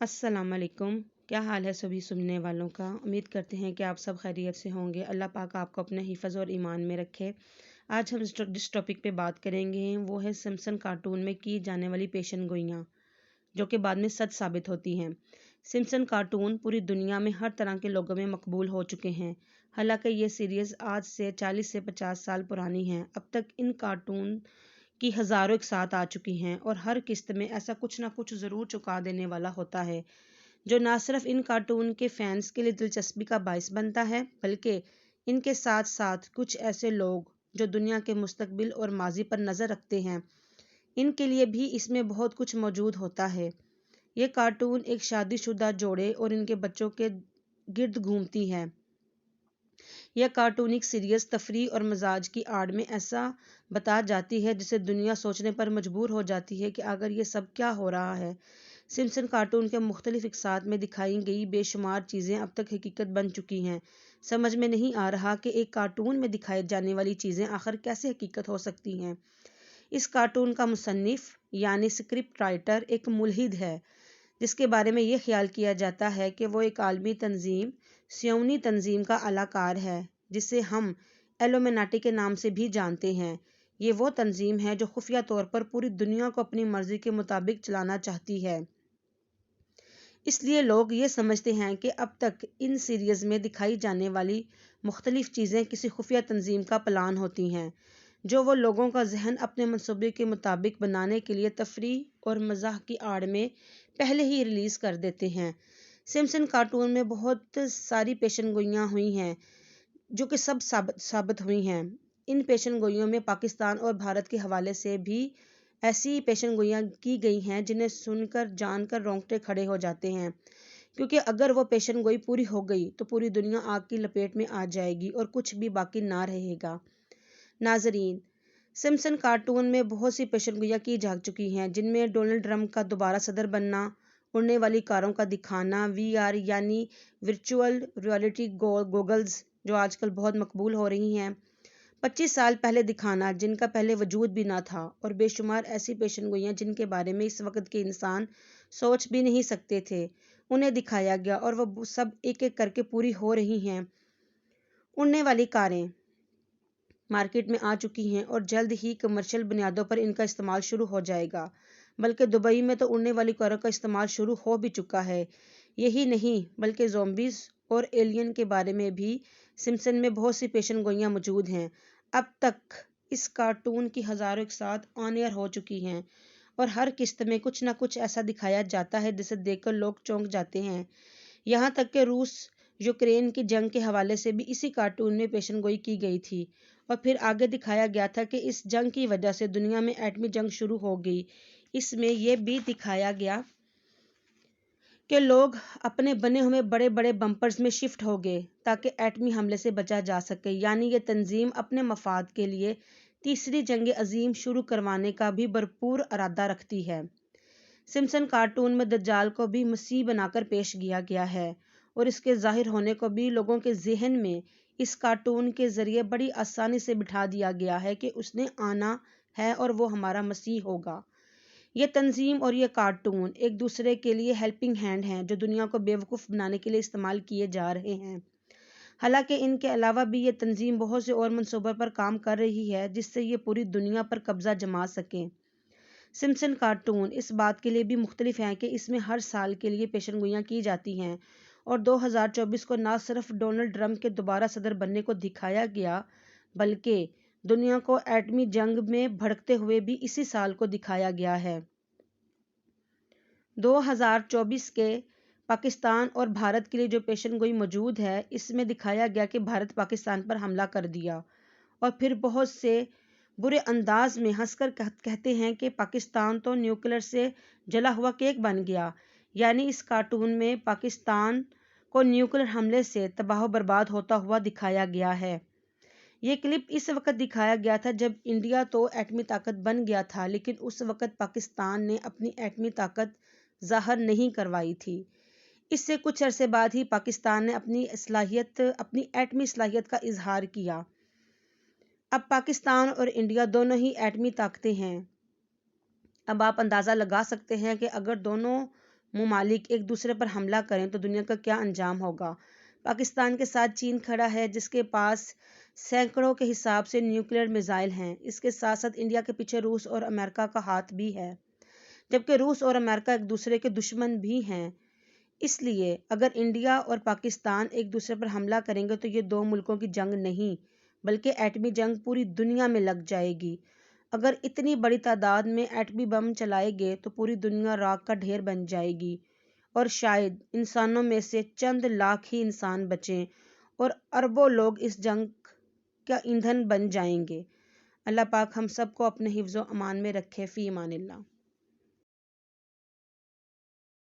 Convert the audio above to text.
अस्सलाम वालेकुम। क्या हाल है सभी सुनने वालों का। उम्मीद करते हैं कि आप सब खैरियत से होंगे। अल्लाह पाक आपको अपने हिफ़्ज़ और ईमान में रखे। आज हम जिस टॉपिक पे बात करेंगे वो है सिम्पसन कार्टून में की जाने वाली पेशन गोइयाँ जो कि बाद में सच साबित होती हैं। सिम्पसन कार्टून पूरी दुनिया में हर तरह के लोगों में मकबूल हो चुके हैं। हालांकि ये सीरीज़ आज से 40 से 50 साल पुरानी हैं। अब तक इन कार्टून की हज़ारों एक साथ आ चुकी हैं और हर किस्त में ऐसा कुछ ना कुछ ज़रूर चुका देने वाला होता है जो ना सिर्फ इन कार्टून के फैंस के लिए दिलचस्पी का बायस बनता है बल्कि इनके साथ साथ कुछ ऐसे लोग जो दुनिया के मुस्तकबिल और माजी पर नज़र रखते हैं इनके लिए भी इसमें बहुत कुछ मौजूद होता है। ये कार्टून एक शादीशुदा जोड़े और इनके बच्चों के गिर्द घूमती है। यह कार्टूनिक सीरीज तफरी और मजाज की आड़ में ऐसा बता जाती है जिसे दुनिया सोचने पर मजबूर हो जाती है कि अगर ये सब क्या हो रहा है। सिम्पसन कार्टून के मुख्तलिफ इक़सात में दिखाई गई बेशुमार चीज़ें अब तक हकीकत बन चुकी हैं। समझ में नहीं आ रहा कि एक कार्टून में दिखाई जाने वाली चीज़ें आखिर कैसे हकीकत हो सकती हैं। इस कार्टून का मुसन्निफ यानी स्क्रिप्ट राइटर एक मुल्हिद है जिसके बारे में ये ख्याल किया जाता है कि वो एक आलमी तंजीम सियोनी तंजीम का अलाकार है जिसे हम एलोमिनाटी के नाम से भी जानते हैं। ये वो तंजीम है जो खुफिया तौर पर पूरी दुनिया को अपनी मर्जी के मुताबिक चलाना चाहती है। इसलिए लोग ये समझते हैं कि अब तक इन सीरीज़ में दिखाई जाने वाली मुख्तलिफ चीज़ें किसी खुफिया तंजीम का प्लान होती हैं जो वो लोगों का जहन अपने मनसूबे के मुताबिक बनाने के लिए तफरी और मजाक की आड़ में पहले ही रिलीज़ कर देते हैं। सिम्पसन कार्टून में बहुत सारी पेशन गोइयाँ हुई हैं जो कि सब साबित हुई हैं। इन पेशन गोइयों में पाकिस्तान और भारत के हवाले से भी ऐसी पेशन गोइयाँ की गई हैं जिन्हें सुनकर जानकर रोंगटे खड़े हो जाते हैं क्योंकि अगर वो पेशन गोई पूरी हो गई तो पूरी दुनिया आग की लपेट में आ जाएगी और कुछ भी बाकी ना रहेगा। नाजरीन, सिम्पसन कार्टून में बहुत सी पेशनगोइयाँ की जा चुकी हैं जिनमें डोनाल्ड ट्रंप का दोबारा सदर बनना, उड़ने वाली कारों का दिखाना, वीआर यानी वर्चुअल रियलिटी गॉगल्स जो आजकल बहुत मकबूल हो रही हैं, 25 साल पहले दिखाना जिनका पहले वजूद भी ना था, और बेशुमार ऐसी पेशनगोइयाँ जिनके बारे में इस वक्त के इंसान सोच भी नहीं सकते थे उन्हें दिखाया गया और वह सब एक एक करके पूरी हो रही हैं। उड़ने वाली कारें मार्केट में आ चुकी हैं और जल्द ही कमर्शियल बुनियादों पर इनका इस्तेमाल शुरू हो जाएगा। बल्कि दुबई में तो उड़ने वाली कारों का इस्तेमाल शुरू हो भी चुका है। यही नहीं बल्कि ज़ॉम्बीज़ और एलियन के बारे में भी सिम्पसन में बहुत सी पेशन गोइयाँ मौजूद हैं। अब तक इस कार्टून की हज़ारों एक साथ ऑन एयर हो चुकी हैं और हर किस्त में कुछ ना कुछ ऐसा दिखाया जाता है जिसे देखकर लोग चौंक जाते हैं। यहाँ तक कि रूस यूक्रेन की जंग के हवाले से भी इसी कार्टून में पेशन गोई की गई थी और फिर आगे दिखाया गया था कि इस जंग की वजह से दुनिया में एटमी जंग शुरू हो गई। इसमें यह भी दिखाया गया कि लोग अपने बने हुए बड़े बड़े बम्पर्स में शिफ्ट हो गए ताकि एटमी हमले से बचा जा सके। यानी ये तंजीम अपने मफाद के लिए तीसरी जंग अजीम शुरू करवाने का भी भरपूर इरादा रखती है। सिम्पसन कार्टून में दज्जाल को भी मसीह बनाकर पेश किया गया है और इसके जाहिर होने को भी लोगों के जहन में इस कार्टून के ज़रिए बड़ी आसानी से बिठा दिया गया है कि उसने आना है और वो हमारा मसीह होगा। ये तंजीम और ये कार्टून एक दूसरे के लिए हेल्पिंग हैंड हैं जो दुनिया को बेवकूफ़ बनाने के लिए इस्तेमाल किए जा रहे हैं। हालांकि इनके अलावा भी ये तंजीम बहुत से और मनसूबों पर काम कर रही है जिससे ये पूरी दुनिया पर कब्जा जमा सके। सिम्पसन कार्टून इस बात के लिए भी मुख्तलिफ हैं कि इसमें हर साल के लिए पेशनगोइयाँ की जाती हैं और 2024 को न सिर्फ डोनाल्ड ट्रंप के दोबारा सदर बनने को दिखाया गया बल्कि दुनिया को एटमी जंग में भड़कते हुए भी इसी साल को दिखाया गया है। 2024 के पाकिस्तान और भारत के लिए जो पेशनगोई मौजूद है इसमें दिखाया गया कि भारत पाकिस्तान पर हमला कर दिया और फिर बहुत से बुरे अंदाज में हंसकर कहते हैं कि पाकिस्तान तो न्यूक्लियर से जला हुआ केक बन गया। यानी इस कार्टून में पाकिस्तान को न्यूक्लियर हमले से तबाह बर्बाद होता हुआ दिखाया गया है। ये क्लिप इस वक्त दिखाया गया था जब इंडिया तो एटमी ताकत बन गया था लेकिन उस वक्त पाकिस्तान ने अपनी एटमी ताकत ज़ाहिर नहीं करवाई थी। इससे कुछ अरसे बाद ही पाकिस्तान ने अपनी एटमी सलाहियत का इजहार किया। अब पाकिस्तान और इंडिया दोनों ही एटमी ताकतें हैं। अब आप अंदाज़ा लगा सकते हैं कि अगर दोनों ممالک ایک دوسرے پر حملہ کریں تو دنیا کا کیا انجام ہوگا۔ پاکستان کے ساتھ چین کھڑا ہے، جس کے پاس سینکڑوں کے حساب سے نیوکلیئر میزائل ہیں۔ اس کے ساتھ ساتھ انڈیا کے پیچھے روس اور امریکہ کا ہاتھ بھی ہے، جبکہ روس اور امریکہ ایک دوسرے کے دشمن بھی ہیں۔ اس لیے اگر انڈیا اور پاکستان ایک دوسرے پر حملہ کریں گے تو یہ دو ملکوں کی جنگ نہیں بلکہ ایٹمی جنگ پوری دنیا میں لگ جائے گی۔ اگر اتنی بڑی تعداد میں ایٹمی بم چلائے گے تو پوری دنیا راکھ کا ڈھیر بن جائے گی، اور شاید انسانوں میں سے چند لاکھ ہی انسان بچیں اور اربوں لوگ اس جنگ کا ایندھن بن جائیں گے۔ اللہ پاک ہم سب کو اپنے حفظ و امان میں رکھے۔ فی امان اللہ۔